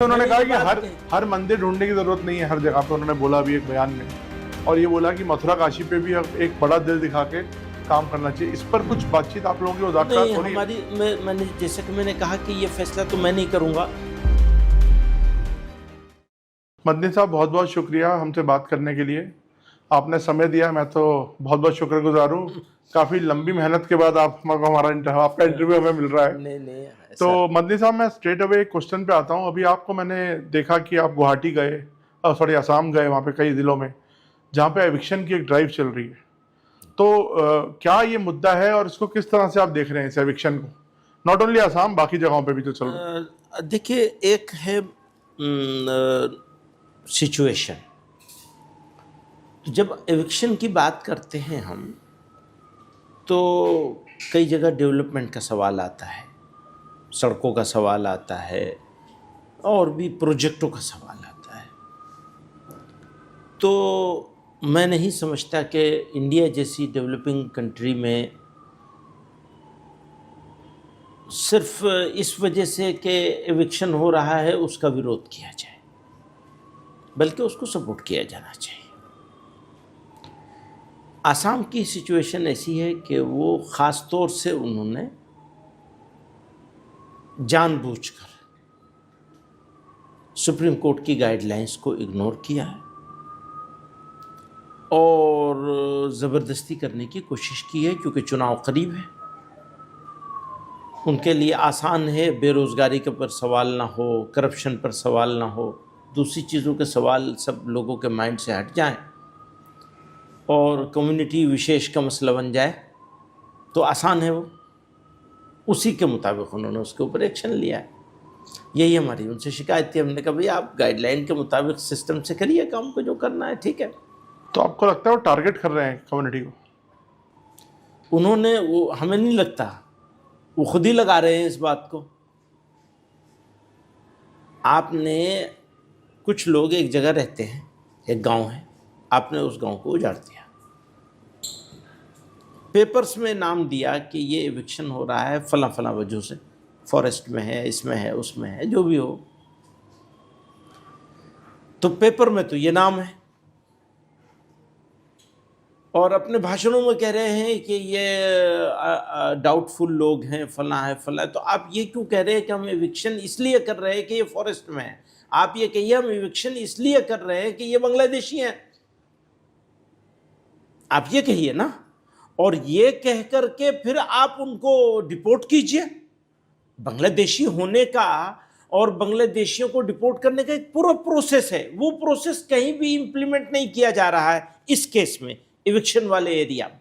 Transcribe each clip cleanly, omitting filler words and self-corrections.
उन्होंने कहा ये कि बात कही। हर मंदिर ढूंढने की जरूरत नहीं है हर जगह पे, उन्होंने बोला भी एक बयान में। और ये बोला कि मथुरा काशी पे भी अब एक बड़ा दिल दिखा के काम करना चाहिए। इस पर कुछ बातचीत आप लोगों की मुज़ाकरात नहीं, हो रही है? मैंने जैसे कि मैंने कहा कि ये फैसला तो मैं नहीं करूंगा। मदनी साहब, बहुत बहुत शुक्रिया हमसे बात करने के लिए, आपने समय दिया, मैं तो बहुत बहुत शुक्रगुजार हूँ। काफ़ी लंबी मेहनत के बाद आप आपका इंटरव्यू हमें मिल रहा है। नहीं तो ऐसा मदनी साहब, मैं स्ट्रेट अवे एक क्वेश्चन पे आता हूँ। अभी आपको मैंने देखा कि आप गुवाहाटी गए, सॉरी असम गए, वहाँ पे कई ज़िलों में जहाँ पे एविक्शन की एक ड्राइव चल रही है। तो क्या ये मुद्दा है और इसको किस तरह से आप देख रहे हैं, इस एविक्शन को? नॉट ओनली असम, बाकी जगहों पे भी तो चल रहा है। देखिए, एक है सिचुएशन। तो जब एविक्शन की बात करते हैं हम, तो कई जगह डेवलपमेंट का सवाल आता है, सड़कों का सवाल आता है, और भी प्रोजेक्टों का सवाल आता है। तो मैं नहीं समझता कि इंडिया जैसी डेवलपिंग कंट्री में सिर्फ इस वजह से कि एविक्शन हो रहा है उसका विरोध किया जाए, बल्कि उसको सपोर्ट किया जाना चाहिए। आसाम की सिचुएशन ऐसी है कि वो ख़ास तौर से उन्होंने जानबूझकर सुप्रीम कोर्ट की गाइडलाइंस को इग्नोर किया है और ज़बरदस्ती करने की कोशिश की है, क्योंकि चुनाव करीब है। उनके लिए आसान है बेरोज़गारी के पर सवाल ना हो, करप्शन पर सवाल ना हो, दूसरी चीज़ों के सवाल सब लोगों के माइंड से हट जाएं और कम्युनिटी विशेष का मसला बन जाए, तो आसान है वो। उसी के मुताबिक उन्होंने उसके ऊपर एक्शन लिया है। यही हमारी उनसे शिकायत थी। हमने कहा भाई आप गाइडलाइन के मुताबिक सिस्टम से करिए काम को, जो करना है ठीक है। तो आपको लगता है वो टारगेट कर रहे हैं कम्युनिटी को? उन्होंने, वो हमें नहीं लगता, वो खुद ही लगा रहे हैं इस बात को। आपने, कुछ लोग एक जगह रहते हैं, एक गांव है, आपने उस गांव को उजाड़ दिया, पेपर्स में नाम दिया कि ये एविक्शन हो रहा है फला फला वजह से, फॉरेस्ट में है, इसमें है, उसमें है, जो भी हो। तो पेपर में तो ये नाम है, और अपने भाषणों में कह रहे हैं कि ये डाउटफुल लोग हैं, फला है फला है। तो आप ये क्यों कह रहे हैं कि हम एविक्शन इसलिए कर रहे हैं कि ये फॉरेस्ट में है? आप ये कहिए हम एविक्शन इसलिए कर रहे हैं कि ये बांग्लादेशी हैं, आप ये कहिए ना। और ये कह करके फिर आप उनको डिपोर्ट कीजिए। बांग्लादेशी होने का और बांग्लादेशियों को डिपोर्ट करने का एक पूरा प्रोसेस है, वो प्रोसेस कहीं भी इंप्लीमेंट नहीं किया जा रहा है। इस केस में एविक्शन वाले एरिया में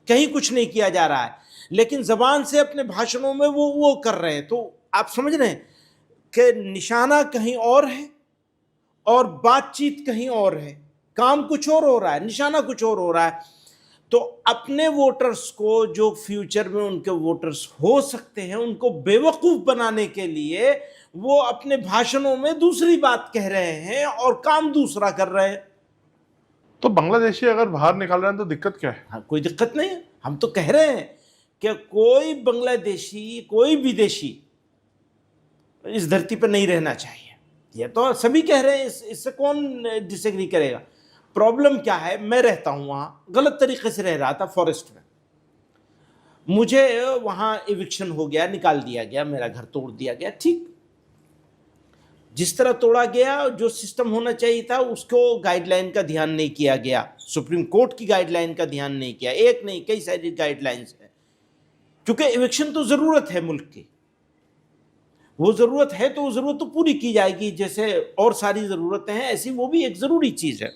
कहीं कुछ नहीं किया जा रहा है, लेकिन जबान से अपने भाषणों में वो कर रहे हैं। तो आप समझ रहे हैं कि निशाना कहीं और है और बातचीत कहीं और है, काम कुछ और हो रहा है, निशाना कुछ और हो रहा है। तो अपने वोटर्स को, जो फ्यूचर में उनके वोटर्स हो सकते हैं, उनको बेवकूफ बनाने के लिए वो अपने भाषणों में दूसरी बात कह रहे हैं और काम दूसरा कर रहे हैं। तो बांग्लादेशी अगर बाहर निकाल रहे हैं तो दिक्कत क्या है? हाँ, कोई दिक्कत नहीं है। हम तो कह रहे हैं कि कोई बांग्लादेशी, कोई विदेशी इस धरती पर नहीं रहना चाहिए। ये तो सभी कह रहे हैं, इससे कौन डिसएग्री करेगा। प्रॉब्लम क्या है, मैं रहता हूं वहां, गलत तरीके से रह रहा था फॉरेस्ट में, मुझे वहां एविक्शन हो गया, निकाल दिया गया, मेरा घर तोड़ दिया गया। ठीक, जिस तरह तोड़ा गया, जो सिस्टम होना चाहिए था उसको गाइडलाइन का ध्यान नहीं किया गया, सुप्रीम कोर्ट की गाइडलाइन का ध्यान नहीं किया। एक नहीं, कई सारी गाइडलाइंस है, क्योंकि एविक्शन तो जरूरत है मुल्क की। वो जरूरत है तो वो जरूरत तो पूरी की जाएगी, जैसे और सारी जरूरतें हैं ऐसी वो भी एक जरूरी चीज है।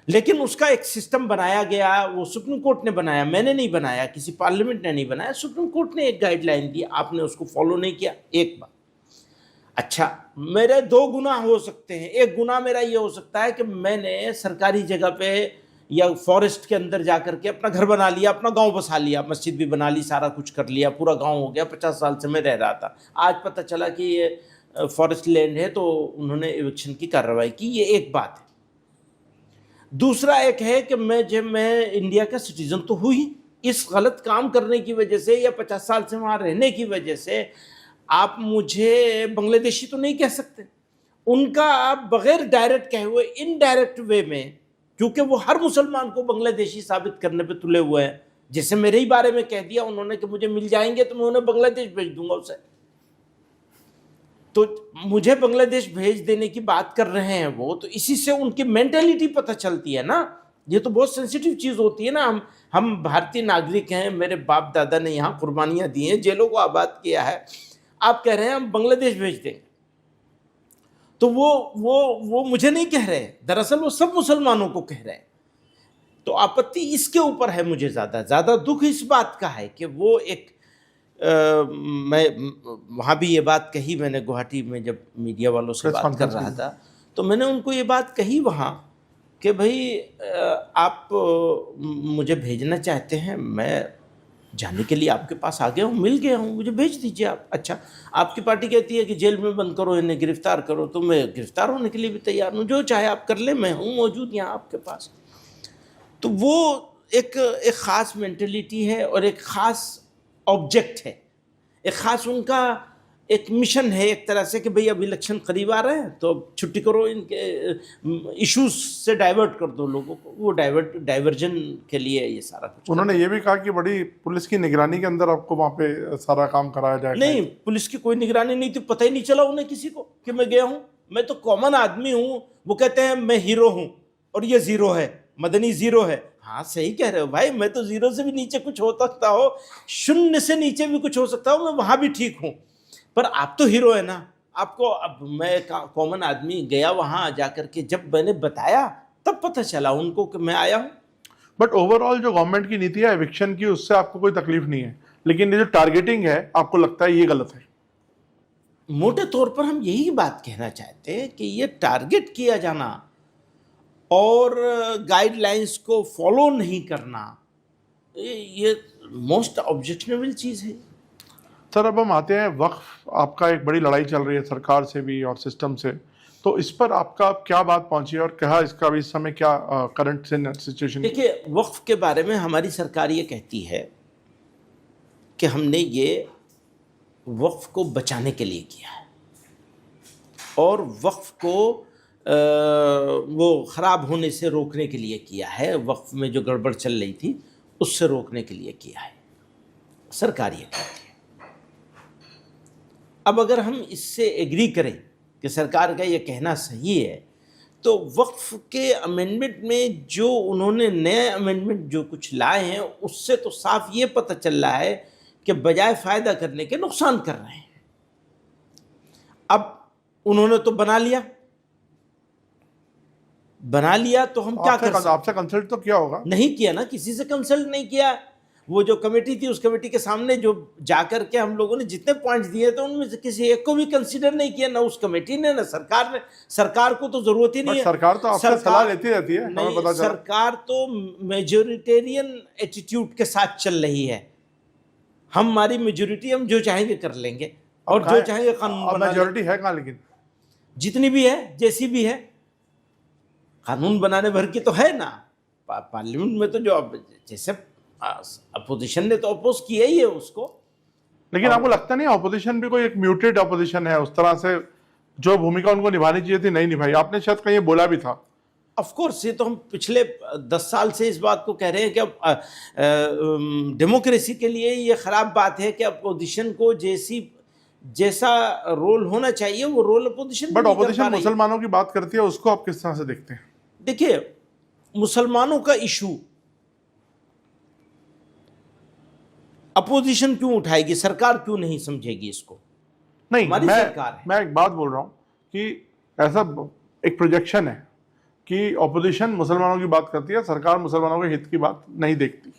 लेकिन उसका एक सिस्टम बनाया गया, वो सुप्रीम कोर्ट ने बनाया, मैंने नहीं बनाया, किसी पार्लियामेंट ने नहीं बनाया, सुप्रीम कोर्ट ने एक गाइडलाइन दी, आपने उसको फॉलो नहीं किया। एक बात, अच्छा, मेरे दो गुना हो सकते हैं। एक गुना मेरा ये हो सकता है कि मैंने सरकारी जगह पे या फॉरेस्ट के अंदर जाकर के अपना घर बना लिया, अपना गांव बसा लिया, मस्जिद भी बना ली, सारा कुछ कर लिया, पूरा गांव हो गया। 50 साल से मैं रह रहा था, आज पता चला कि ये फॉरेस्ट लैंड है, तो उन्होंने एविक्शन की कार्रवाई की। ये एक बात है। दूसरा एक है कि मैं इंडिया का सिटीजन तो हूँ ही, इस गलत काम करने की वजह से या 50 साल से वहाँ रहने की वजह से आप मुझे बांग्लादेशी तो नहीं कह सकते। उनका आप बगैर डायरेक्ट कहे हुए इनडायरेक्ट वे में, क्योंकि वो हर मुसलमान को बांग्लादेशी साबित करने पे तुले हुए हैं। जैसे मेरे ही बारे में कह दिया उन्होंने कि मुझे मिल जाएंगे तो मैं उन्हें बांग्लादेश भेज दूंगा उसे। तो मुझे बांग्लादेश भेज देने की बात कर रहे हैं वो, तो इसी से उनकी मेंटेलिटी पता चलती है ना। ये तो बहुत सेंसिटिव चीज होती है ना। हम भारतीय नागरिक हैं, मेरे बाप दादा ने यहाँ कुर्बानियां दी हैं, जेलों को आबाद किया है, आप कह रहे हैं हम बांग्लादेश भेज देंगे। तो वो मुझे नहीं कह रहे, दरअसल वो सब मुसलमानों को कह रहे हैं। तो आपत्ति इसके ऊपर है। मुझे ज्यादा दुख इस बात का है कि वो एक मैं वहाँ भी ये बात कही, मैंने गुवाहाटी में जब मीडिया वालों से बात कर रहा था तो मैंने उनको ये बात कही वहाँ कि भाई आप मुझे भेजना चाहते हैं, मैं जाने के लिए आपके पास आ गया हूँ, मिल गया हूँ, मुझे भेज दीजिए आप। अच्छा, आपकी पार्टी कहती है कि जेल में बंद करो, इन्हें गिरफ्तार करो, तो मैं गिरफ्तार होने के लिए भी तैयार हूँ, जो चाहे आप कर ले, मैं हूँ मौजूद यहाँ आपके पास। तो वो एक ख़ास मेंटेलिटी है और एक ख़ास ऑब्जेक्ट है, एक ख़ास उनका एक मिशन है एक तरह से कि भाई अब इलेक्शन करीब आ रहे हैं तो अब छुट्टी करो, इनके इश्यूज से डाइवर्ट कर दो लोगों को। वो डाइवर्जन के लिए ये सारा कुछ। उन्होंने ये भी कहा कि बड़ी पुलिस की निगरानी के अंदर आपको वहाँ पे सारा काम कराया जाएगा। नहीं, पुलिस की कोई निगरानी नहीं थी, पता ही नहीं चला उन्हें किसी को कि मैं गया हूँ। मैं तो कॉमन आदमी हूँ। वो कहते हैं मैं हीरो हूँ और ये जीरो है, मदनी जीरो है। हाँ सही कह रहे हो भाई, मैं तो जीरो से भी नीचे कुछ हो सकता हो, शून्य से नीचे भी कुछ हो सकता हो, मैं वहाँ भी ठीक हूँ। पर आप तो हीरो है ना। आपको अब मैं कॉमन आदमी गया वहाँ जाकर के, जब मैंने बताया तब पता चला उनको कि मैं आया हूँ। बट ओवरऑल जो गवर्नमेंट की नीति है एविक्शन की, उससे आपको कोई तकलीफ नहीं है, लेकिन ये जो टारगेटिंग है आपको लगता है ये गलत है? मोटे तौर पर हम यही बात कहना चाहते हैं कि ये टारगेट किया जाना और गाइडलाइंस को फॉलो नहीं करना, ये मोस्ट ऑब्जेक्शनेबल चीज़ है। सर अब हम आते हैं वक्फ, आपका एक बड़ी लड़ाई चल रही है सरकार से भी और सिस्टम से, तो इस पर आपका क्या बात पहुंची है और क्या इसका भी इस समय क्या करंट सिचुएशन? देखिए, वक्फ के बारे में हमारी सरकार ये कहती है कि हमने ये वक्फ को बचाने के लिए किया है और वक्फ को वो ख़राब होने से रोकने के लिए किया है, वक्फ में जो गड़बड़ चल रही थी उससे रोकने के लिए किया है, सरकार ये कहती है। अब अगर हम इससे एग्री करें कि सरकार का ये कहना सही है, तो वक्फ के अमेंडमेंट में जो उन्होंने नए अमेंडमेंट जो कुछ लाए हैं उससे तो साफ ये पता चल रहा है कि बजाय फ़ायदा करने के नुकसान कर रहे हैं। अब उन्होंने तो बना लिया तो हम क्या कर सकते? आपसे कंसल्ट तो किया होगा? नहीं किया ना, किसी से कंसल्ट नहीं किया। वो जो कमेटी थी उस कमेटी के सामने जो जाकर के हम लोगों ने जितने पॉइंट्स दिए थे उनमें से किसी एक को भी कंसीडर नहीं किया, ना उस कमेटी ने ना सरकार ने। सरकार को तो जरूरत ही नहीं है। सरकार तो आपसे सलाह लेती रहती है, हमें पता चला। सरकार तो मेजोरिटेरियन एटीट्यूड के साथ चल रही है। हमारी मेजोरिटी, हम जो चाहेंगे कर लेंगे और जो चाहेंगे कानून। मेजोरिटी है कहाँ? लेकिन जितनी भी है, जैसी भी है, कानून बनाने भर की तो है ना। पार्लियामेंट में तो जो जैसे अपोजिशन ने तो अपोज किया ही है उसको। लेकिन आपको लगता नहीं अपोजिशन भी कोई एक म्यूटेड अपोजिशन है? उस तरह से जो भूमिका उनको निभानी चाहिए थी नहीं निभाई। आपने शायद कहीं बोला भी था। ऑफ कोर्स, ये तो हम पिछले 10 साल से इस बात को कह रहे हैं कि अब डेमोक्रेसी के लिए ये खराब बात है कि अपोजिशन को जैसा रोल होना चाहिए वो रोल अपोजिशन। बट अपोजिशन मुसलमानों की बात करती है, उसको आप किस तरह से देखते हैं? देखिए, मुसलमानों का इशू अपोजिशन क्यों उठाएगी? सरकार क्यों नहीं समझेगी इसको? नहीं, सरकार है। मैं एक बात बोल रहा हूं कि ऐसा एक प्रोजेक्शन है कि अपोजिशन मुसलमानों की बात करती है, सरकार मुसलमानों के हित की बात नहीं देखती,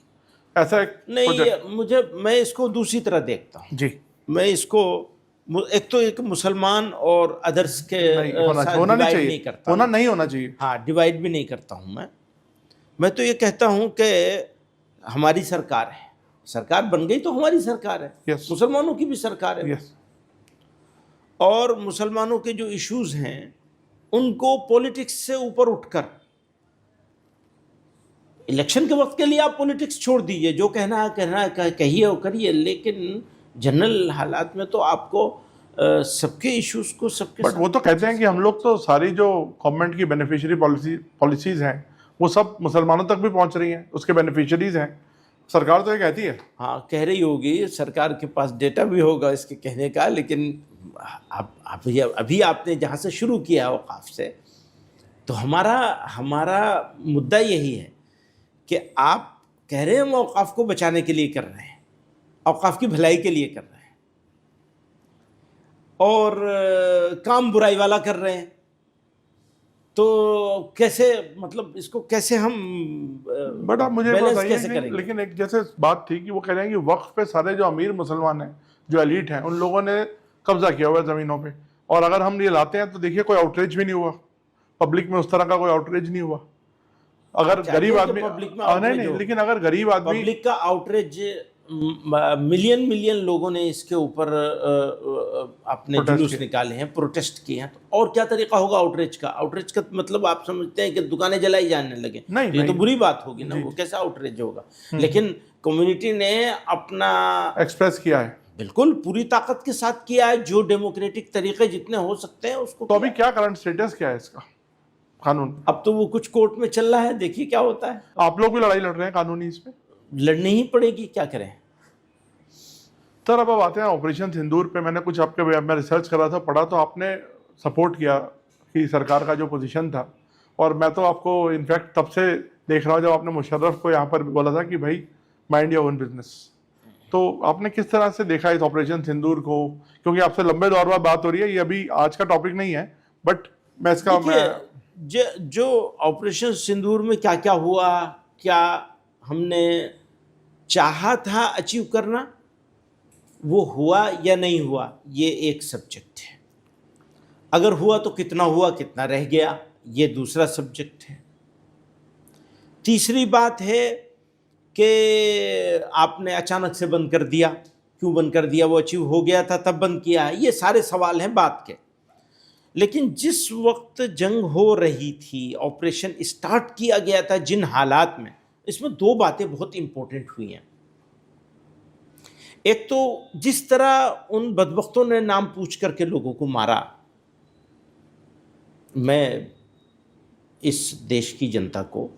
ऐसा एक नहीं। मैं इसको दूसरी तरह देखता हूं जी। मैं इसको एक तो एक मुसलमान और अदर्स के होना नहीं चाहिए, नहीं होना चाहिए। हाँ, डिवाइड भी नहीं करता हूं मैं तो ये कहता हूं कि हमारी सरकार है, सरकार बन गई तो हमारी सरकार है। yes. मुसलमानों की भी सरकार है। yes. और मुसलमानों के जो इश्यूज हैं उनको पॉलिटिक्स से ऊपर उठकर, इलेक्शन के वक्त के लिए आप पॉलिटिक्स छोड़ दीजिए, जो कहना है कहिए और करिए, लेकिन जनरल हालात में तो आपको सबके इश्यूज को सबके बट वो तो कहते हैं कि हम लोग तो सारी जो गवर्नमेंट की बेनिफिशियरी पॉलिसीज हैं वो सब मुसलमानों तक भी पहुंच रही हैं, उसके बेनिफिशियरीज हैं। सरकार तो ये कहती है। हाँ, कह रही होगी, सरकार के पास डेटा भी होगा इसके कहने का, लेकिन अभी आपने जहाँ से शुरू किया औकाफ से, तो हमारा मुद्दा यही है कि आप कह रहे हैं हम औकाफ को बचाने के लिए कर रहे हैं, औकाफ की भलाई के लिए कर रहे हैं, और काम बुराई वाला कर रहे हैं। तो कैसे, मतलब इसको कैसे हम बट आप मुझे बैलेंस बताइए कैसे कि करेंगे? लेकिन एक जैसे बात थी कि वो कह रहे हैं कि वक्फ पे सारे जो अमीर मुसलमान हैं, जो एलीट हैं, उन लोगों ने कब्जा किया हुआ है ज़मीनों पे, और अगर हम ये लाते हैं तो देखिए कोई आउटरीच भी नहीं हुआ पब्लिक में, उस तरह का कोई आउटरीच नहीं हुआ। अगर गरीब आदमी, पब्लिक में नहीं, लेकिन अगर गरीब आदमी, पब्लिक का आउटरीच, मिलियन लोगों ने इसके ऊपर अपने जुलूस निकाले हैं, प्रोटेस्ट किए हैं, तो और क्या तरीका होगा आउटरीच का? आउटरीच का मतलब आप समझते हैं कि दुकानें जलाई जाने लगे? नहीं, ये तो बुरी बात होगी ना, वो कैसा आउटरीच होगा? लेकिन कम्युनिटी ने अपना एक्सप्रेस किया है, बिल्कुल पूरी ताकत के साथ किया है, जो डेमोक्रेटिक तरीके जितने हो सकते हैं उसको। तो अभी क्या करंट स्टेटस क्या है इसका कानून? अब तो वो कुछ कोर्ट में चल रहा है, देखिए क्या होता है। आप लोग भी लड़ाई लड़ रहे हैं कानूनी इस पे? लड़नी ही पड़ेगी, क्या करें। सर अब आते हैं ऑपरेशन सिंदूर पे। मैंने कुछ आपके मैं रिसर्च कर रहा था, पढ़ा, तो आपने सपोर्ट किया कि सरकार का जो पोजीशन था, और मैं तो आपको इनफैक्ट तब से देख रहा हूँ जब आपने मुशर्रफ को यहाँ पर बोला था कि भाई माइंड योर ओन बिजनेस। तो आपने किस तरह से देखा इस ऑपरेशन सिंदूर को? क्योंकि आपसे लंबे दौर बाद बात हो रही है, ये अभी आज का टॉपिक नहीं है, बट मैं इसका जो ऑपरेशन सिंदूर में क्या क्या हुआ, क्या हमने चाहा था अचीव करना, वो हुआ या नहीं हुआ, ये एक सब्जेक्ट है। अगर हुआ तो कितना हुआ, कितना रह गया, ये दूसरा सब्जेक्ट है। तीसरी बात है कि आपने अचानक से बंद कर दिया, क्यों बंद कर दिया? वो अचीव हो गया था तब बंद किया है। ये सारे सवाल हैं बात के। लेकिन जिस वक्त जंग हो रही थी, ऑपरेशन स्टार्ट किया गया था, जिन हालात में, इसमें दो बातें बहुत इंपॉर्टेंट हुई हैं। एक तो जिस तरह उन बदबख्तों ने नाम पूछ करके लोगों को मारा, मैं इस देश की जनता को,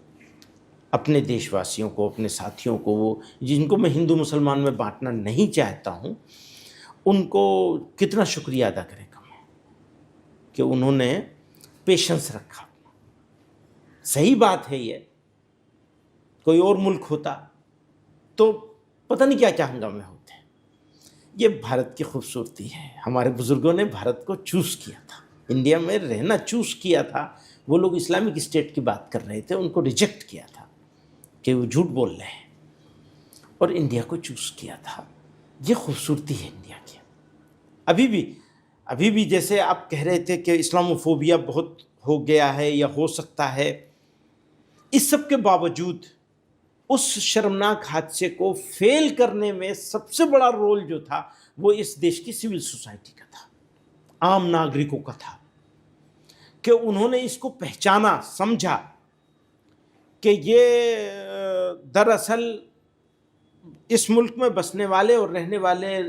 अपने देशवासियों को, अपने साथियों को, वो जिनको मैं हिंदू मुसलमान में बांटना नहीं चाहता हूँ, उनको कितना शुक्रिया अदा करें कम है कि उन्होंने पेशेंस रखा। सही बात है, ये कोई और मुल्क होता तो पता नहीं क्या क्या हंगामे होते। ये भारत की खूबसूरती है, हमारे बुजुर्गों ने भारत को चूज़ किया था, इंडिया में रहना चूज़ किया था। वो लोग इस्लामिक स्टेट की बात कर रहे थे, उनको रिजेक्ट किया था कि वो झूठ बोल रहे हैं, और इंडिया को चूज़ किया था। ये खूबसूरती है इंडिया की। अभी भी जैसे आप कह रहे थे कि इस्लामोफोबिया बहुत हो गया है या हो सकता है, इस सब के बावजूद उस शर्मनाक हादसे को फेल करने में सबसे बड़ा रोल जो था वो इस देश की सिविल सोसाइटी का था, आम नागरिकों का था, कि उन्होंने इसको पहचाना, समझा कि ये दरअसल इस मुल्क में बसने वाले और रहने वाले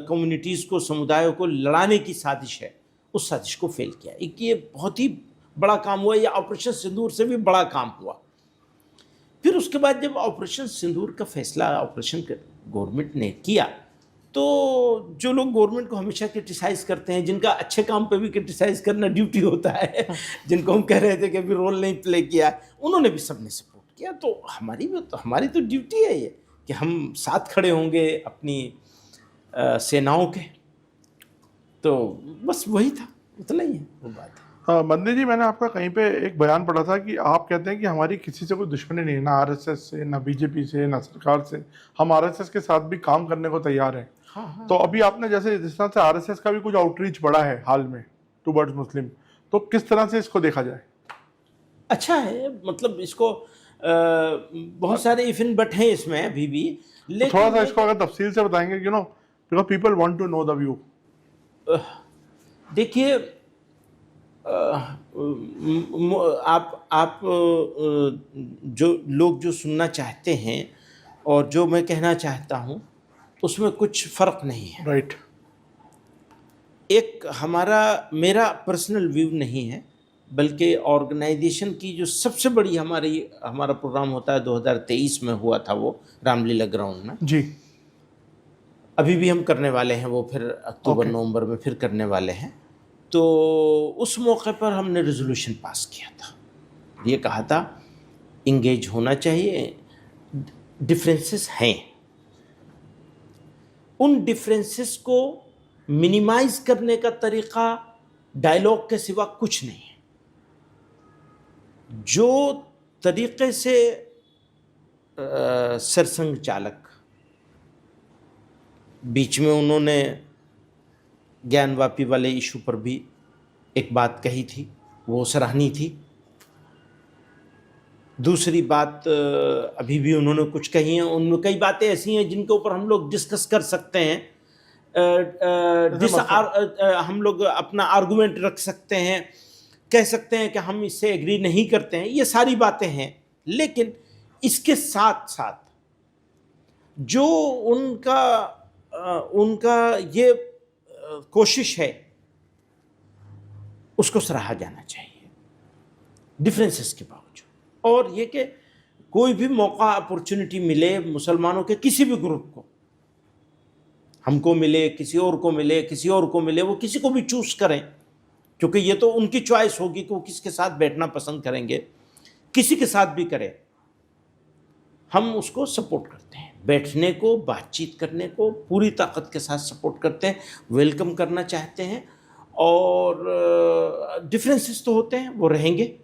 कम्युनिटीज़ को, समुदायों को लड़ाने की साजिश है। उस साजिश को फेल किया। एक ये बहुत ही बड़ा काम हुआ, या ऑपरेशन सिंदूर से भी बड़ा काम हुआ। फिर उसके बाद जब ऑपरेशन सिंदूर का फैसला ऑपरेशन गवर्नमेंट ने किया, तो जो लोग गवर्नमेंट को हमेशा क्रिटिसाइज़ करते हैं, जिनका अच्छे काम पे भी क्रिटिसाइज़ करना ड्यूटी होता है, जिनको हम कह रहे थे कि अभी रोल नहीं प्ले किया, उन्होंने भी सबने सपोर्ट किया। तो हमारी तो ड्यूटी है ये कि हम साथ खड़े होंगे अपनी सेनाओं के। तो बस वही था, उतना ही है वो बात है। मंदिर जी, मैंने आपका कहीं पे एक बयान पढ़ा था कि आप कहते हैं कि हमारी किसी से कोई दुश्मनी नहीं, ना आरएसएस से, ना बीजेपी से, ना सरकार से। हम आरएसएस के साथ भी काम करने को तैयार हैं। हाँ। तो अभी आपने जैसे जिस तरह से आरएसएस का भी कुछ आउटरीच बढ़ा है हाल में टुवर्ड्स मुस्लिम, तो किस तरह से इसको देखा जाए? अच्छा है, मतलब इसको बहुत सारे इफ एंड बट हैं इसमें अभी भी, लेकिन थोड़ा सा इसको अगर तफसील से बताएंगे, because people want to know the view. देखिए, आप जो लोग जो सुनना चाहते हैं और जो मैं कहना चाहता हूँ, उसमें कुछ फर्क नहीं है। राइट। एक मेरा पर्सनल व्यू नहीं है, बल्कि ऑर्गेनाइजेशन की जो सबसे बड़ी हमारा प्रोग्राम होता है 2023 में हुआ था, वो रामलीला ग्राउंड में। जी। अभी भी हम करने वाले हैं वो, फिर अक्टूबर नवंबर में फिर करने वाले हैं। तो उस मौके पर हमने रेजोल्यूशन पास किया था, ये कहा था इंगेज होना चाहिए, डिफरेंसेस हैं, उन डिफरेंसेस को मिनिमाइज करने का तरीका डायलॉग के सिवा कुछ नहीं है। जो तरीके से सरसंघ चालक बीच में उन्होंने ज्ञानवापी वाले इशू पर भी एक बात कही थी, वो सराहनीय थी। दूसरी बात अभी भी उन्होंने कुछ कही हैं, उनमें कई बातें ऐसी हैं जिनके ऊपर हम लोग डिस्कस कर सकते हैं, हम लोग अपना आर्गुमेंट रख सकते हैं, कह सकते हैं कि हम इससे एग्री नहीं करते हैं, ये सारी बातें हैं। लेकिन इसके साथ साथ जो उनका ये कोशिश है उसको सराहा जाना चाहिए डिफरेंसेस के बावजूद। और ये कि कोई भी मौका अपॉर्चुनिटी मिले मुसलमानों के किसी भी ग्रुप को, हमको मिले, किसी और को मिले, किसी और को मिले, वो किसी को भी चूज करें, क्योंकि ये तो उनकी चॉइस होगी कि वो किसके साथ बैठना पसंद करेंगे, किसी के साथ भी करें, हम उसको सपोर्ट करते हैं। बैठने को, बातचीत करने को पूरी ताकत के साथ सपोर्ट करते हैं, वेलकम करना चाहते हैं। और डिफरेंसेस तो होते हैं, वो रहेंगे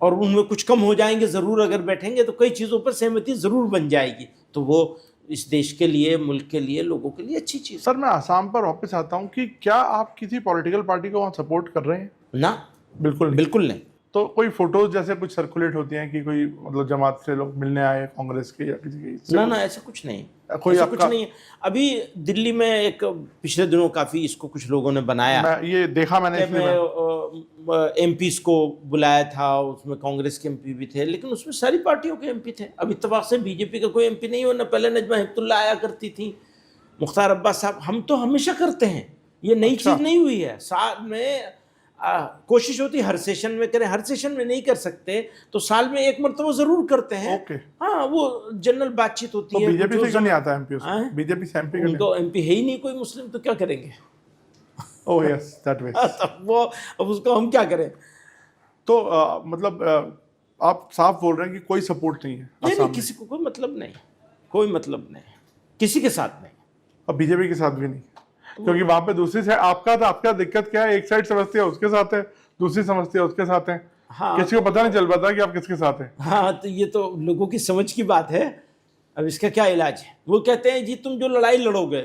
और उनमें कुछ कम हो जाएंगे ज़रूर। अगर बैठेंगे तो कई चीज़ों पर सहमति ज़रूर बन जाएगी, तो वो इस देश के लिए, मुल्क के लिए, लोगों के लिए अच्छी चीज़। सर मैं आसाम पर वापस आता हूँ कि क्या आप किसी पॉलिटिकल पार्टी को वहाँ सपोर्ट कर रहे हैं? ना, बिल्कुल नहीं। बिल्कुल नहीं। तो कोई फोटोज जैसे कुछ सर्कुलेट होती हैं कि कोई मतलब जमात से लोग मिलने आए कांग्रेस के या किसी के? ना, ऐसा कुछ नहीं, कोई ऐसा कुछ नहीं है। अभी दिल्ली में एक पिछले दिनों काफ़ी इसको कुछ लोगों ने बनाया, ये देखा मैंने, एमपीज को बुलाया था, उसमें कांग्रेस के एमपी भी थे, लेकिन उसमें सारी पार्टियों के एमपी थे। अब इत्तेफाक से बीजेपी का कोई एमपी नहीं हो, ना पहले नजमा हिप्तुल्लाह आया करती थी, मुख्तार अब्बास साहब। हम तो हमेशा करते हैं, ये नई चीज़ नहीं हुई है। साल में कोशिश होती है हर सेशन में करें, हर सेशन में नहीं कर सकते तो साल में एक मरतबा जरूर करते हैं। ओके। हाँ, वो जनरल बातचीत होती है। बीजेपी से क्यों नहीं आता एमपी? बीजेपी से एमपी उनको एमपी है ही नहीं कोई मुस्लिम, तो क्या करेंगे? Oh yes, that way. वो अब उसको हम क्या करें? तो मतलब आप साफ बोल रहे हैं कि कोई सपोर्ट नहीं है? नहीं, किसी को कोई मतलब नहीं, कोई मतलब नहीं, किसी के साथ नहीं, और बीजेपी के साथ भी नहीं, क्योंकि वहां पे दूसरी साइड आपका दिक्कत क्या है? एक साइड समझती है उसके साथ है, दूसरी समझती है उसके साथ है। हाँ, किसी को पता नहीं चल पाता कि आप किसके साथ हैं। हाँ, तो ये तो लोगों की समझ की बात है। अब इसका क्या इलाज है? वो कहते हैं जी तुम जो लड़ाई लड़ोगे,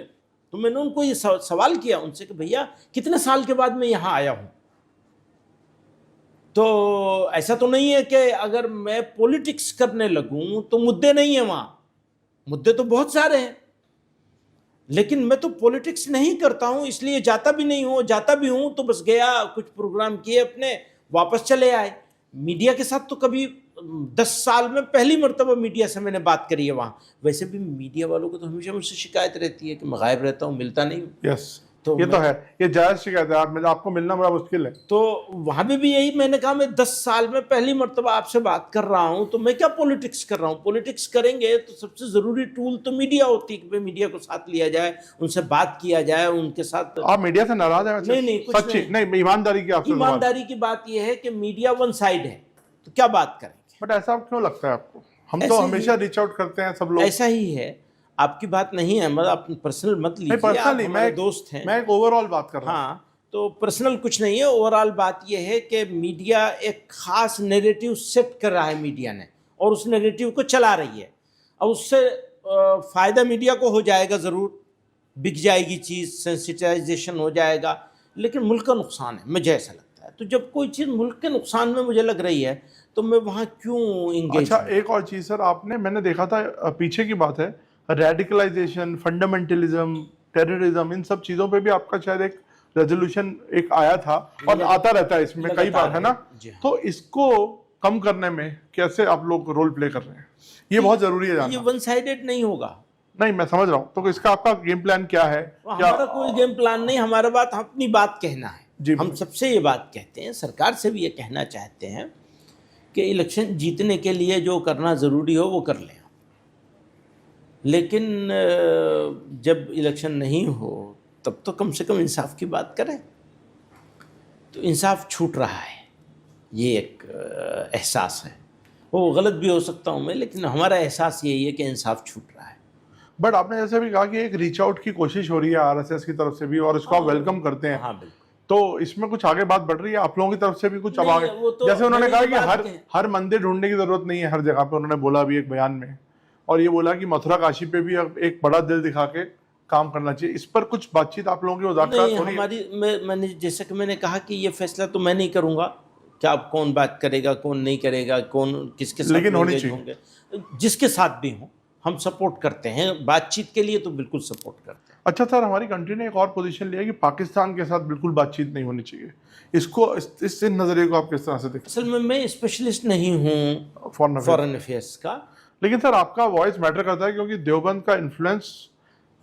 तो मैंने उनको ये सवाल किया उनसे कि भैया कितने साल के बाद मैं यहाँ आया हूँ, तो ऐसा तो नहीं है कि अगर मैं पॉलिटिक्स करने लगूं तो मुद्दे नहीं है, वहाँ मुद्दे तो बहुत सारे हैं, लेकिन मैं तो पॉलिटिक्स नहीं करता हूं, इसलिए जाता भी नहीं हूं, जाता भी हूं तो बस गया, कुछ प्रोग्राम किए अपने, वापस चले आए। मीडिया के साथ तो कभी 10 साल में पहली मर्तबा मीडिया से मैंने बात करी है वहाँ। वैसे भी मीडिया वालों को तो हमेशा मुझसे शिकायत रहती है कि मैं गायब रहता हूँ, मिलता नहीं हूँ। यस, तो ये तो है, ये जायज़ शिकायत है, आपको मिलना बड़ा मुश्किल है। तो वहाँ भी यही मैंने कहा, मैं 10 साल में पहली मर्तबा आपसे बात कर रहा हूँ, तो मैं क्या पॉलिटिक्स कर रहा हूँ? पॉलिटिक्स करेंगे तो सबसे ज़रूरी टूल तो मीडिया होती है कि भाई मीडिया को साथ लिया जाए, उनसे बात किया जाए, उनके साथ। आप मीडिया से नाराज हैं? नहीं, सच्ची नहीं, ईमानदारी की आपसे ईमानदारी की बात यह है कि मीडिया वन साइड है, तो क्या बात करेंगे? बट ऐसा क्यों लगता है आपको? हम तो हमेशा रीच आउट करते हैं, सब लोग। ऐसा ही है, आपकी बात नहीं है, मतलब आप पर्सनल मत लीजिए, पर्सनल हमारे दोस्त हैं। मैं एक ओवरऑल बात कर रहा हूँ। हाँ, तो पर्सनल कुछ नहीं है, ओवरऑल बात यह है कि मीडिया एक खास नैरेटिव सेट कर रहा है मीडिया ने, और उस नैरेटिव को चला रही है, और उससे फ़ायदा मीडिया को हो जाएगा, ज़रूर बिक जाएगी चीज़, सेंसिटाइजेशन हो जाएगा, लेकिन मुल्क का नुकसान है, मुझे ऐसा लगता है। तो जब कोई चीज़ मुल्क के नुकसान में मुझे लग रही है तो मैं वहाँ क्यों इंगेज? अच्छा, एक और चीज़ सर, मैंने देखा था, पीछे की बात है, रेडिकलाइजेशन, फंडामेंटलिज्म, टेररिज्म, इन सब चीज़ों पे भी आपका शायद एक रेजोल्यूशन एक आया था, और आता रहता है इसमें कई बार, है ना? तो इसको कम करने में कैसे आप लोग रोल प्ले कर रहे हैं? ये बहुत जरूरी है जानना। ये वन साइडेड नहीं होगा, नहीं, मैं समझ रहा हूँ। तो इसका आपका गेम प्लान क्या है? क्या हमारा कोई गेम प्लान नहीं, हमारा बात अपनी बात कहना है। जी हम सबसे ये बात कहते हैं, सरकार से भी ये कहना चाहते हैं कि इलेक्शन जीतने के लिए जो करना ज़रूरी हो वो कर लें, लेकिन जब इलेक्शन नहीं हो तब तो कम से कम इंसाफ की बात करें। तो इंसाफ छूट रहा है, ये एक एहसास है। वो गलत भी हो सकता हूँ मैं, लेकिन हमारा एहसास यही है कि इंसाफ छूट रहा है। बट आपने जैसे भी कहा कि एक रीच आउट की कोशिश हो रही है आरएसएस की तरफ से भी, और इसको आप वेलकम करते हैं। हाँ बिल्कुल। तो इसमें कुछ आगे बात बढ़ रही है आप लोगों की तरफ से भी कुछ अब नहीं, आगे? वो तो जैसे उन्होंने मैंने कहा ये कि बात हर मंदिर ढूंढने की जरूरत नहीं है हर जगह पे, उन्होंने बोला भी एक बयान में। और ये बोला कि मथुरा काशी पे भी अब एक बड़ा दिल दिखा के काम करना चाहिए। इस पर कुछ बातचीत आप लोगों की नहीं, मुज़ाकरात हो रही है? हमारी मैंने जैसे कि मैंने कहा कि ये फैसला तो मैं नहीं करूंगा कि आप कौन बात करेगा कौन नहीं करेगा, कौन किसके साथ लेकिन होनी engage चाहिए। होंगे। जिसके साथ भी हों हम सपोर्ट करते हैं, बातचीत के लिए तो बिल्कुल सपोर्ट करते हैं। अच्छा सर, हमारी कंट्री ने एक और पोजीशन लिया कि पाकिस्तान के साथ बिल्कुल बातचीत नहीं होनी चाहिए। इसको इस नजरिए को आप किस तरह से देखते असल में मैं स्पेशलिस्ट नहीं हूँ हैं फॉरेन अफेयर्स? फॉरेन अफेयर्स का। लेकिन सर आपका वॉइस मैटर करता है, क्योंकि देवबंद का इन्फ्लुएंस,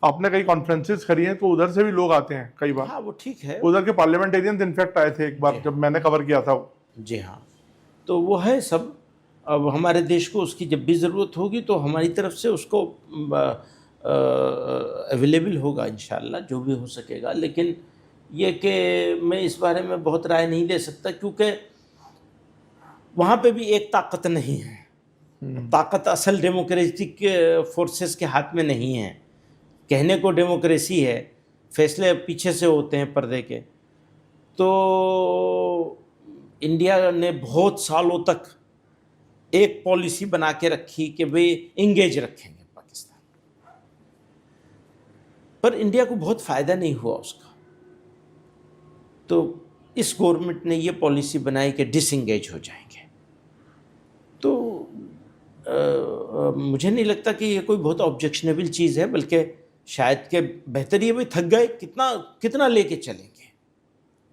आपने कई कॉन्फ्रेंसेस करी हैं तो उधर से भी लोग आते हैं कई बार। हाँ वो ठीक है। उधर के पार्लियामेंटेरियंस इनफैक्ट आए थे एक बार जब मैंने कवर किया था। जी हाँ, तो वो है सब। अब हमारे देश को उसकी जब भी ज़रूरत होगी तो हमारी तरफ से उसको अवेलेबल होगा इंशाल्लाह, जो भी हो सकेगा। लेकिन ये कि मैं इस बारे में बहुत राय नहीं दे सकता, क्योंकि वहाँ पे भी एक ताकत नहीं है। ताकत असल डेमोक्रेटिक फोर्सेस के हाथ में नहीं है। कहने को डेमोक्रेसी है, फैसले पीछे से होते हैं पर्दे के। तो इंडिया ने बहुत सालों तक एक पॉलिसी बना के रखी कि वे इंगेज रखेंगे पाकिस्तान, पर इंडिया को बहुत फ़ायदा नहीं हुआ उसका। तो इस गवर्नमेंट ने ये पॉलिसी बनाई कि डिसएंगेज हो जाएंगे। तो मुझे नहीं लगता कि ये कोई बहुत ऑब्जेक्शनेबल चीज़ है, बल्कि शायद के बेहतर ये भाई थक गए, कितना कितना लेके चलेंगे।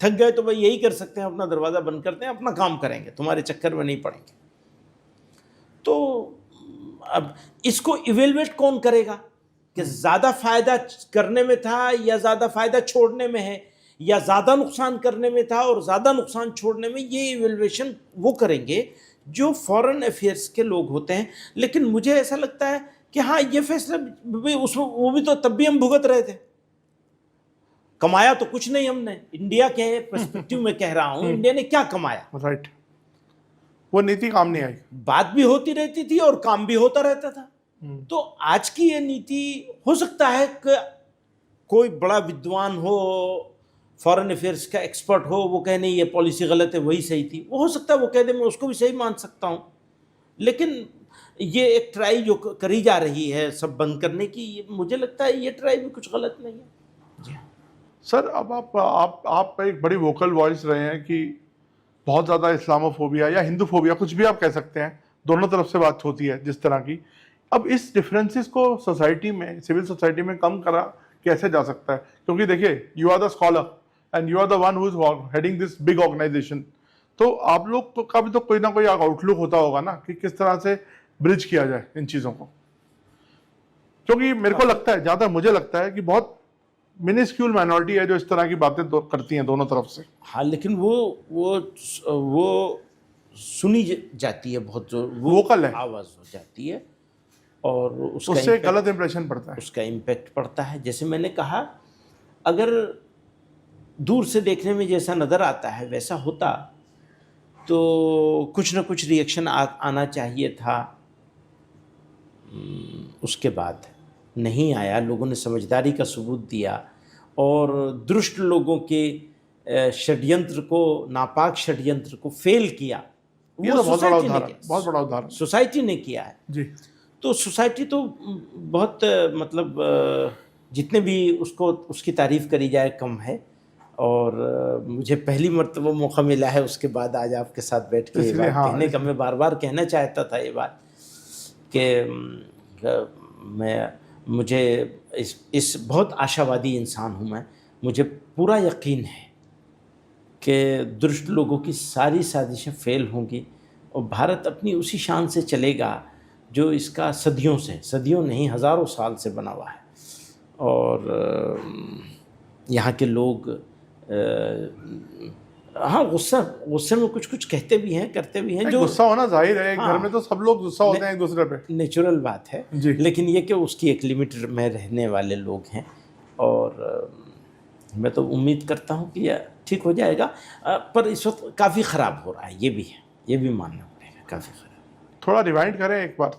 थक गए तो भाई यही कर सकते हैं, अपना दरवाज़ा बंद करते हैं, अपना काम करेंगे, तुम्हारे चक्कर में नहीं पड़ेंगे। तो अब इसको इवेलुएट कौन करेगा कि ज़्यादा फ़ायदा करने में था या ज़्यादा फ़ायदा छोड़ने में है, या ज़्यादा नुकसान करने में था और ज़्यादा नुकसान छोड़ने में। ये इवेलुएशन वो करेंगे जो फॉरेन अफेयर्स के लोग होते हैं। लेकिन मुझे ऐसा लगता है कि हाँ, ये फैसला भी वो भी तो तब भी हम भुगत रहे थे, कमाया तो कुछ नहीं हमने। इंडिया के पर्सपेक्टिव में कह रहा हूँ, इंडिया ने क्या कमाया? राइट, वो नीति काम नहीं आई। बात भी होती रहती थी और काम भी होता रहता था। तो आज की ये नीति, हो सकता है कि कोई बड़ा विद्वान हो, फॉरेन अफेयर्स का एक्सपर्ट हो, वो कहे नहीं ये पॉलिसी गलत है, वही सही थी। वो हो सकता है वो कह दे, मैं उसको भी सही मान सकता हूँ। लेकिन ये एक ट्राई जो करी जा रही है सब बंद करने की, मुझे लगता है ये ट्राई भी कुछ गलत नहीं है। जी सर, अब आप एक बड़ी वोकल वॉइस रहे हैं कि बहुत ज़्यादा इस्लामोफोबिया या हिंदूफोबिया, कुछ भी आप कह सकते हैं, दोनों तरफ से बात होती है जिस तरह की। अब इस डिफरेंसेस को सोसाइटी में, सिविल सोसाइटी में कम करा कैसे जा सकता है? क्योंकि देखिए, you are the scholar and you are the one who is heading this big organisation. तो आप लोग का भी तो कोई ना कोई आउटलुक होता होगा ना कि किस तरह से ब्रिज किया जाए इन चीज़ों को। क्योंकि मेरे को लगता है, जहाँ तक मुझे लगता है कि बहुत मिनिस्क्यूल माइनॉरिटी है जो इस तरह की बातें करती हैं दोनों तरफ से। हाँ, लेकिन वो सुनी जाती है, बहुत जो वोकल है, आवाज़ हो जाती है, और उससे गलत इंप्रेशन पड़ता है, उसका इम्पैक्ट पड़ता है। जैसे मैंने कहा, अगर दूर से देखने में जैसा नज़र आता है वैसा होता तो कुछ ना कुछ रिएक्शन आना चाहिए था। उसके बाद नहीं आया। लोगों ने समझदारी का सबूत दिया और दुष्ट लोगों के षड्यंत्र को, नापाक षड्यंत्र को फेल किया। ये तो बहुत बड़ा उदाहरण, बहुत बड़ा उदाहरण सोसाइटी ने किया है जी। तो सोसाइटी तो बहुत, मतलब जितने भी उसकी तारीफ़ करी जाए कम है। और मुझे पहली मर्तबा मौका मिला है उसके बाद आज आपके साथ बैठ के ये बात कहने का। मैं बार बार कहना चाहता था ये बात कि मुझे इस बहुत आशावादी इंसान हूँ मैं। मुझे पूरा यकीन है कि दुष्ट लोगों की सारी साजिशें फेल होंगी और भारत अपनी उसी शान से चलेगा जो इसका सदियों नहीं हज़ारों साल से बना हुआ है। और यहाँ के लोग हाँ गुस्से में कुछ कहते भी हैं, करते भी हैं, जो गुस्सा होना जाहिर है, हाँ, घर में तो सब लोग गुस्सा होते हैं एक दूसरे पे, नेचुरल बात है जी। लेकिन ये कि उसकी एक लिमिट में रहने वाले लोग हैं। और मैं तो उम्मीद करता हूँ कि यह ठीक हो जाएगा, पर इस वक्त काफ़ी ख़राब हो रहा है, ये भी है, ये भी मानना पड़ेगा, काफ़ी ख़राब। थोड़ा रिवाइंड करें एक बार।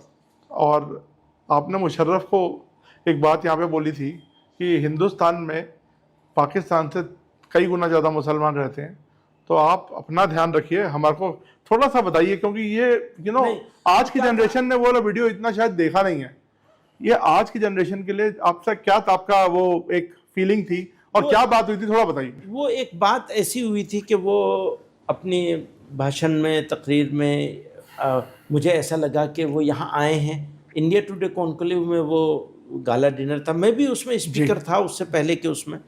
और आपने मुशर्रफ को एक बात यहाँ पे बोली थी कि हिंदुस्तान में पाकिस्तान से कई गुना ज़्यादा मुसलमान रहते हैं, तो आप अपना ध्यान रखिए, हमारे को थोड़ा सा बताइए, क्योंकि ये आज की जनरेशन ने वो वाला वीडियो इतना शायद देखा नहीं है। ये आज की जनरेशन के लिए आपसे क्या आपका वो एक फीलिंग थी और क्या बात हुई थी, थोड़ा बताइए। वो एक बात ऐसी हुई थी कि वो अपनी भाषण में, तकरीर में, मुझे ऐसा लगा कि वो यहाँ आए हैं। इंडिया टुडे कॉन्क्लेव में वो गाला डिनर था, मैं भी उसमें स्पीकर था उससे पहले के उसमें,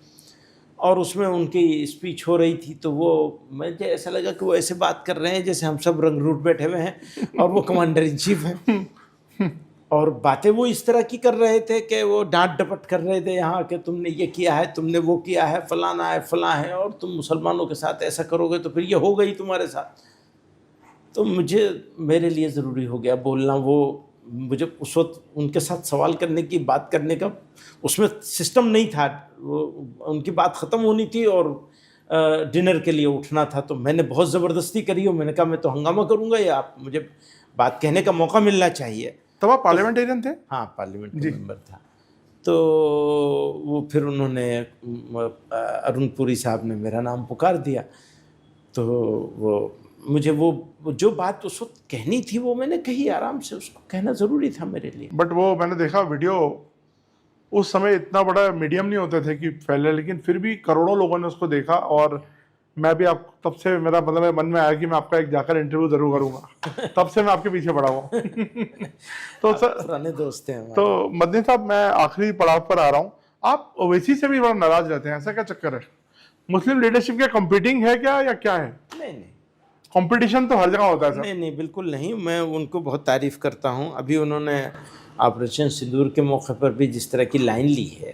और उसमें उनकी स्पीच हो रही थी। तो वो मुझे ऐसा लगा कि वो ऐसे बात कर रहे हैं जैसे हम सब रंगरूट बैठे हुए हैं और वो कमांडर इन चीफ हैं। और बातें वो इस तरह की कर रहे थे कि वो डांट डपट कर रहे थे यहाँ कि तुमने ये किया है, तुमने वो किया है, फलाना है, फलां है, और तुम मुसलमानों के साथ ऐसा करोगे तो फिर ये हो गई तुम्हारे साथ। तो मेरे लिए ज़रूरी हो गया बोलना। वो मुझे उस वक्त उनके साथ सवाल करने की, बात करने का उसमें सिस्टम नहीं था। वो उनकी बात ख़त्म होनी थी और डिनर के लिए उठना था। तो मैंने बहुत ज़बरदस्ती करी और मैंने कहा मैं तो हंगामा करूँगा, या आप मुझे बात कहने का मौका मिलना चाहिए। तब आप पार्लियामेंटेरियन थे? हाँ, पार्लियामेंट का मेंबर था। तो वो फिर उन्होंने अरुण पुरी साहब ने मेरा नाम पुकार दिया। तो वो मुझे वो जो बात उस वक्त कहनी थी वो मैंने कही, आराम से, उसको कहना ज़रूरी था मेरे लिए। बट वो मैंने देखा वीडियो, उस समय इतना बड़ा मीडियम नहीं होते थे कि फैले, लेकिन फिर भी करोड़ों लोगों ने उसको देखा। और मैं भी आप तब से मेरा मतलब मन में आया कि मैं आपका एक जाकर इंटरव्यू जरूर करूंगा। तब से मैं आपके पीछे पड़ा हुआ। तो सर, पुराने दोस्त हैं हमारे। तो मदनी साहब, मैं आखिरी पड़ाव पर आ रहा हूँ। आप ओवैसी से भी बड़ा नाराज रहते हैं, ऐसा क्या चक्कर है? मुस्लिम लीडरशिप क्या कंपीटिंग है क्या, या क्या है? नहीं, कंपटीशन तो हर जगह होता है सर। नहीं, बिल्कुल नहीं। मैं उनको बहुत तारीफ़ करता हूँ। अभी उन्होंने ऑपरेशन सिंदूर के मौके पर भी जिस तरह की लाइन ली है,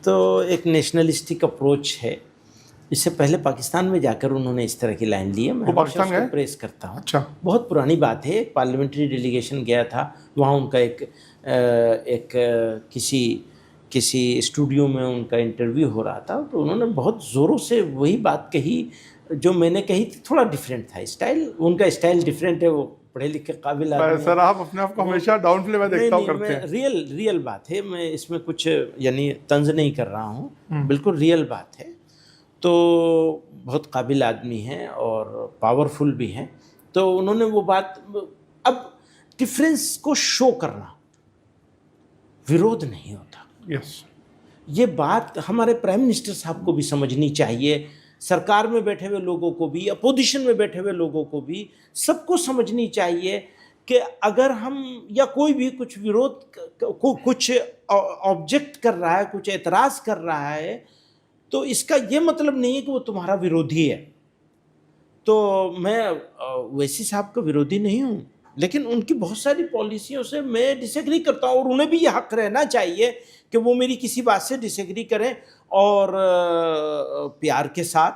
तो एक नेशनलिस्टिक अप्रोच है। इससे पहले पाकिस्तान में जाकर उन्होंने इस तरह की लाइन ली है। मैं पाकिस्तान उसको प्रेस करता हूँ। अच्छा, बहुत पुरानी बात है। एक पार्लियामेंट्री डेलीगेशन गया था, वहाँ उनका किसी स्टूडियो में उनका इंटरव्यू हो रहा था। तो उन्होंने बहुत ज़ोरों से वही बात कही जो मैंने कही थी। थोड़ा डिफरेंट था स्टाइल, उनका स्टाइल डिफरेंट है। वो पढ़े लिखे काबिल आदमी सर, आप अपने आप को हमेशा डाउन प्ले में देखता हूँ करते हैं। रियल बात है, मैं इसमें कुछ यानी तंज नहीं कर रहा हूँ, बिल्कुल रियल बात है। तो बहुत काबिल आदमी हैं और पावरफुल भी हैं। तो उन्होंने वो बात, अब डिफरेंस को शो करना विरोध नहीं होता। यस, ये बात हमारे प्राइम मिनिस्टर साहब को भी समझनी चाहिए, सरकार में बैठे हुए लोगों को भी, अपोजिशन में बैठे हुए लोगों को भी, सबको समझनी चाहिए कि अगर हम या कोई भी कुछ विरोध कुछ ऑब्जेक्ट कर रहा है, कुछ एतराज़ कर रहा है, तो इसका ये मतलब नहीं है कि वो तुम्हारा विरोधी है। तो मैं ओवैसी साहब का विरोधी नहीं हूँ, लेकिन उनकी बहुत सारी पॉलिसियों से मैं डिसएग्री करता हूँ, और उन्हें भी यह हक रहना चाहिए कि वो मेरी किसी बात से डिसएग्री करें और प्यार के साथ,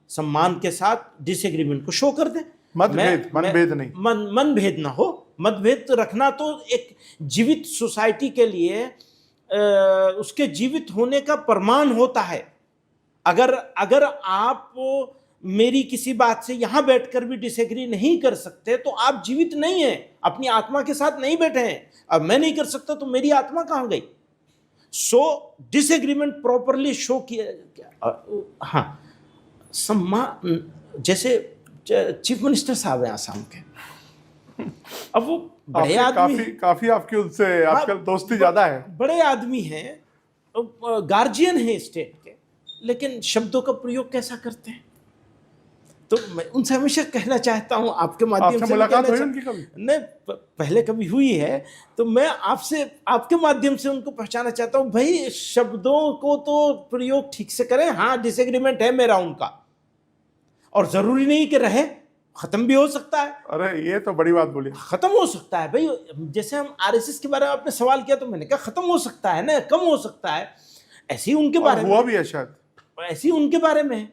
सम्मान के साथ डिसएग्रीमेंट को शो कर दें। मनभेद नहीं, मनभेद ना हो। मतभेद रखना तो एक जीवित सोसाइटी के लिए उसके जीवित होने का प्रमाण होता है। अगर आप मेरी किसी बात से यहाँ बैठकर भी डिसएग्री नहीं कर सकते तो आप जीवित नहीं हैं, अपनी आत्मा के साथ नहीं बैठे हैं। अब मैं नहीं कर सकता तो मेरी आत्मा कहाँ गई? सो डिसएग्रीमेंट प्रॉपरली शो किया। हाँ, सम्मान, जैसे चीफ मिनिस्टर साहब हैं आसाम के, अब वो बड़े आदमी, काफी आपकी उनसे आजकल दोस्ती ज्यादा है, बड़े आदमी हैं, गार्जियन हैं स्टेट के, लेकिन शब्दों का प्रयोग कैसा करते हैं? तो मैं उनसे हमेशा कहना चाहता हूँ, आपके माध्यम से मुलाकात हुई उनकी कभी? नहीं, पहले कभी हुई है, तो मैं आपके माध्यम से उनको पहचाना चाहता हूँ। भाई, शब्दों को तो प्रयोग ठीक से करें। हाँ, डिसएग्रीमेंट है मेरा उनका, और ज़रूरी नहीं कि रहे, खत्म भी हो सकता है, अरे ये तो बड़ी बात बोली। खत्म हो सकता है भाई। जैसे हम आरएसएस के बारे में आपने सवाल किया तो मैंने कहा खत्म हो सकता है ना, कम हो सकता है। ऐसे ही उनके और बारे हुआ में, भी है शायद। ऐसे ही उनके बारे में है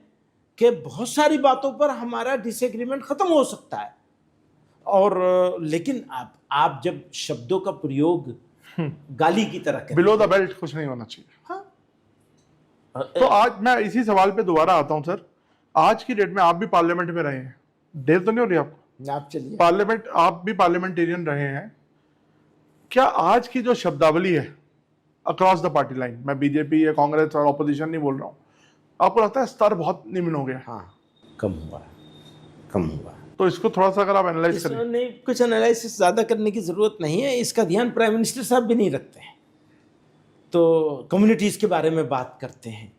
कि बहुत सारी बातों पर हमारा डिसएग्रीमेंट खत्म हो सकता है। और लेकिन आप जब शब्दों का प्रयोग गाली की तरह करें, बिलो द बेल्ट कुछ नहीं होना चाहिए। हाँ, तो आज मैं इसी सवाल पे दोबारा आता हूं सर। आज की डेट में आप भी पार्लियामेंट में रहे हैं, देर तो नहीं हो रही आपको? आप चलिए। पार्लियामेंट, आप भी पार्लियामेंटेरियन रहे हैं। क्या आज की जो शब्दावली है अक्रॉस द पार्टी लाइन, मैं बीजेपी या कांग्रेस और ऑपोजिशन नहीं बोल रहा हूँ, आपको लगता है स्तर बहुत निम्न हो गया? हाँ, कम हुआ, कम हुआ। तो इसको थोड़ा सा अगर आप एनालाइज करें। नहीं, कुछ एनालिसिस ज़्यादा करने की ज़रूरत नहीं है। इसका ध्यान प्राइम मिनिस्टर साहब भी नहीं रखते हैं। तो कम्युनिटीज़ के बारे में बात करते हैं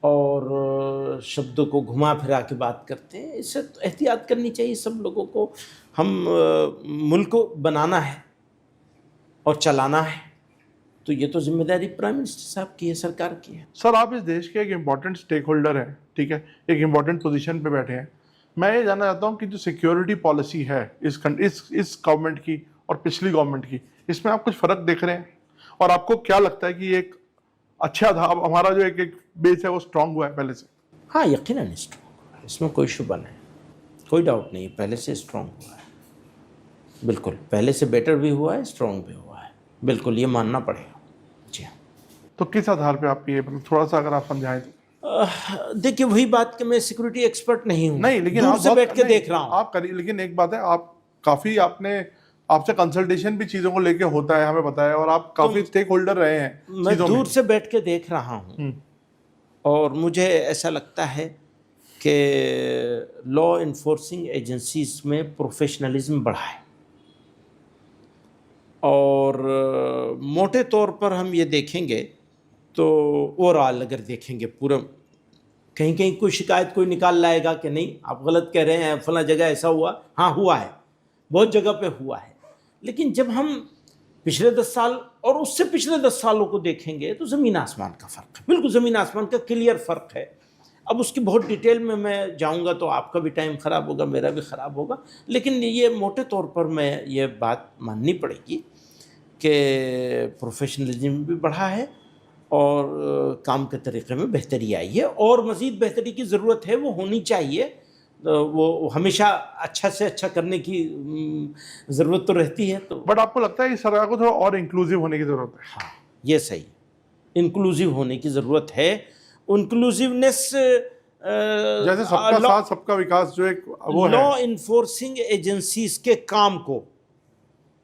और शब्दों को घुमा फिरा के बात करते हैं। इससे तो एहतियात करनी चाहिए सब लोगों को। हम मुल्क को बनाना है और चलाना है, तो ये तो जिम्मेदारी प्राइम मिनिस्टर साहब की है, सरकार की है। सर आप इस देश के एक इम्पॉर्टेंट स्टेक होल्डर हैं, ठीक है, एक इम्पॉर्टेंट पोजीशन पे बैठे हैं। मैं ये जानना चाहता हूँ कि जो सिक्योरिटी पॉलिसी है इस गवर्नमेंट की और पिछली गवर्नमेंट की, इसमें आप कुछ फर्क देख रहे हैं? और आपको क्या लगता है कि एक अच्छा था, अब हमारा जो एक बेस है वो स्ट्रांग हुआ है पहले से? हाँ, यकीनन स्ट्रांग, इसमें कोई शुबा नहीं, कोई डाउट नहीं, पहले से स्ट्रांग हुआ है। बिल्कुल, पहले से बेटर भी हुआ है, स्ट्रांग भी हुआ है, बिल्कुल ये मानना पड़ेगा। जी हाँ। तो किस आधार पे आप ये थोड़ा सा अगर आप समझाएं तो? देखिए, वही बात कि मैं सिक्योरिटी एक्सपर्ट नहीं हूँ, नहीं, लेकिन दूर आप से बैठ के देख रहा हूँ। आप करिए, लेकिन एक बात है, आप काफी आपसे कंसल्टेशन भी चीजों को लेके होता है, हमें पता है, और आप काफी स्टेक होल्डर रहे हैं मैं दूर से बैठ के देख रहा हूँ और मुझे ऐसा लगता है कि लॉ इन्फोर्सिंग एजेंसीज में प्रोफेशनलिज्म बढ़ा है। और मोटे तौर पर हम ये देखेंगे तो ओवरऑल अगर देखेंगे पूरा, कहीं कहीं कोई शिकायत कोई निकाल लाएगा कि नहीं आप गलत कह रहे हैं, फला जगह ऐसा हुआ, हाँ हुआ है, बहुत जगह पे हुआ है। लेकिन जब हम पिछले 10 साल और उससे पिछले 10 सालों को देखेंगे तो ज़मीन आसमान का फ़र्क है, बिल्कुल ज़मीन आसमान का क्लियर फ़र्क है। अब उसकी बहुत डिटेल में मैं जाऊंगा तो आपका भी टाइम ख़राब होगा, मेरा भी ख़राब होगा, लेकिन ये मोटे तौर पर मैं ये बात माननी पड़ेगी कि प्रोफेशनलिज्म भी बढ़ा है और काम के तरीक़े में बेहतरी आई है, और मज़ीद बेहतरी की ज़रूरत है, वो होनी चाहिए। वो हमेशा अच्छा से अच्छा करने की ज़रूरत तो रहती है। तो बट आपको लगता है कि सरकार को थोड़ा और इंक्लूसिव होने की ज़रूरत है? हाँ, ये सही, इंक्लूसिव होने की ज़रूरत है। इंक्लूसिवनेस जैसे सबका साथ सबका विकास जो एक वो है, लॉ इन्फोर्सिंग एजेंसीज के काम को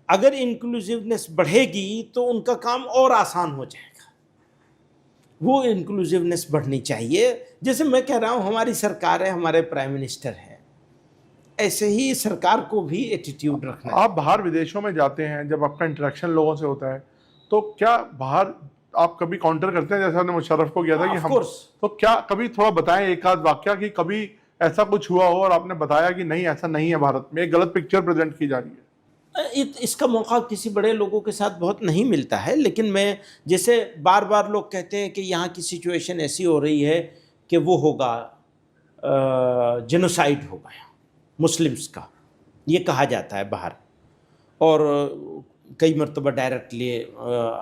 अगर इंक्लूसिवनेस बढ़ेगी तो उनका काम और आसान हो जाएगा। वो इंक्लूसिवनेस बढ़नी चाहिए। जैसे मैं कह रहा हूँ हमारी सरकार है, हमारे प्राइम मिनिस्टर है, ऐसे ही सरकार को भी एटीट्यूड रखना। आप बाहर विदेशों में जाते हैं, जब आपका इंटरेक्शन लोगों से होता है, तो क्या बाहर आप कभी काउंटर करते हैं, जैसे आपने मुशर्रफ को किया था कि हम, तो क्या कभी थोड़ा बताएं एक आध वाकया कि कभी ऐसा कुछ हुआ हो और आपने बताया कि नहीं ऐसा नहीं है, भारत में एक गलत पिक्चर प्रेजेंट की जा रही है? इसका मौका किसी बड़े लोगों के साथ बहुत नहीं मिलता है, लेकिन मैं, जैसे बार बार लोग कहते हैं कि यहाँ की सिचुएशन ऐसी हो रही है कि वो होगा, जेनोसाइड होगा मुस्लिम्स का, ये कहा जाता है बाहर, और कई मरतबा डायरेक्टली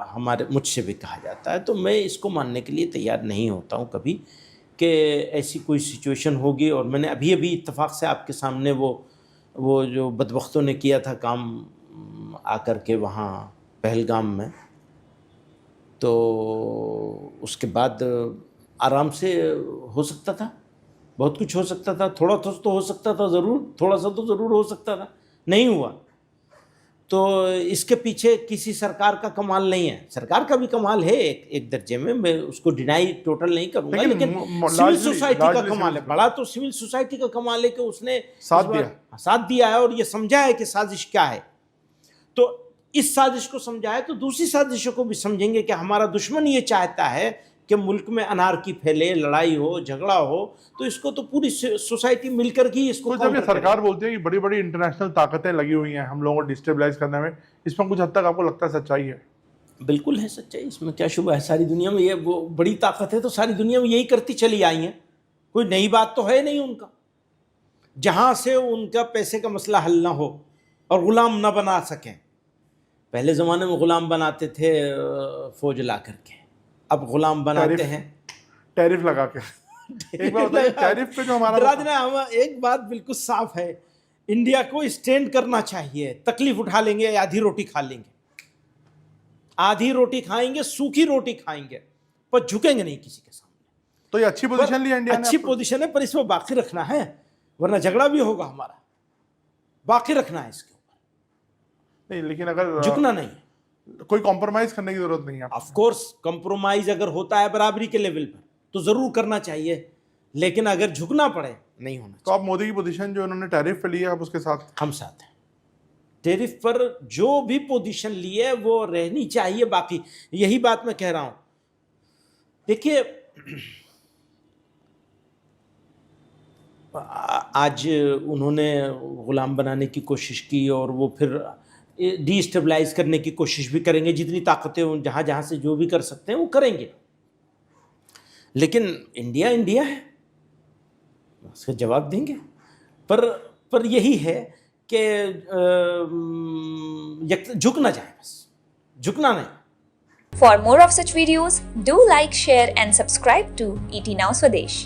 हमारे मुझसे भी कहा जाता है। तो मैं इसको मानने के लिए तैयार नहीं होता हूँ कभी कि ऐसी कोई सिचुएशन होगी। और मैंने अभी अभी इत्तेफाक से आपके सामने वो जो बदबख्तों ने किया था काम आकर के वहाँ पहलगाम में, तो उसके बाद आराम से हो सकता था, बहुत कुछ हो सकता था, थोड़ा तो हो सकता था, ज़रूर थोड़ा सा तो ज़रूर हो सकता था, नहीं हुआ। तो इसके पीछे किसी सरकार का कमाल नहीं है, सरकार का भी कमाल है एक दर्जे में, मैं उसको डिनाई टोटल नहीं करूँगा, लेकिन सिविल सोसाइटी का कमाल है, बड़ा तो सिविल सोसाइटी का कमाल है कि उसने साथ दिया है और ये समझा है कि साजिश क्या है। तो इस साजिश को समझा है तो दूसरी साजिशों को भी समझेंगे कि हमारा दुश्मन ये चाहता है कि मुल्क में अनारकी फैले, लड़ाई हो, झगड़ा हो, तो इसको तो पूरी सोसाइटी मिलकर ही इसको। तो जब ये सरकार बोलती है कि बड़ी बड़ी इंटरनेशनल ताकतें लगी हुई हैं हम लोगों को डिस्टेबलाइज करने में, इसमें कुछ हद तक आपको लगता है सच्चाई है? बिल्कुल है सच्चाई, इसमें क्या शुबा है। सारी दुनिया में ये वो बड़ी ताकत है तो सारी दुनिया में यही करती चली आई है, कोई नई बात तो है नहीं उनका। जहां से उनका पैसे का मसला हल ना हो और गुलाम ना बना सकें। पहले ज़माने में गुलाम बनाते थे फौज ला करके, अब गुलाम बनाते हैं टैरिफ लगा के। एक बार बताइए, टैरिफ पे जो हमारा राजना, हम एक बात बिल्कुल साफ है, इंडिया को स्टैंड करना चाहिए। तकलीफ उठा लेंगे, आधी रोटी खा लेंगे, आधी रोटी खाएंगे, सूखी रोटी खाएंगे, पर झुकेंगे नहीं किसी के सामने। तो ये अच्छी पोजीशन ली इंडिया ने। अच्छी पोजीशन है, पर इसमें बाकी रखना है, वरना झगड़ा भी होगा हमारा। बाकी रखना है इसके ऊपर, नहीं, लेकिन अगर झुकना नहीं, कोई कॉम्प्रोमाइज करने की जरूरत नहीं है। ऑफ कोर्स कंप्रोमाइज अगर होता है बराबरी के लेवल पर तो जरूर करना चाहिए, लेकिन अगर झुकना पड़े नहीं होना तो आप मोदी की पोजीशन जो उन्होंने टैरिफ पे ली है, आप उसके साथ? हम साथ हैं। टैरिफ पर जो भी पोजीशन ली है वो रहनी चाहिए। बाकी यही बात मैं कह रहा हूं, देखिए आज उन्होंने गुलाम बनाने की कोशिश की और वो फिर डिस्टेबलाइज करने की कोशिश भी करेंगे। जितनी ताकतें जहां जहां से जो भी कर सकते हैं वो करेंगे, लेकिन इंडिया इंडिया है, उसका जवाब देंगे। पर यही है कि झुकना चाहिए, बस झुकना नहीं। For more of such videos, do like, share and subscribe to ET Now Swadesh.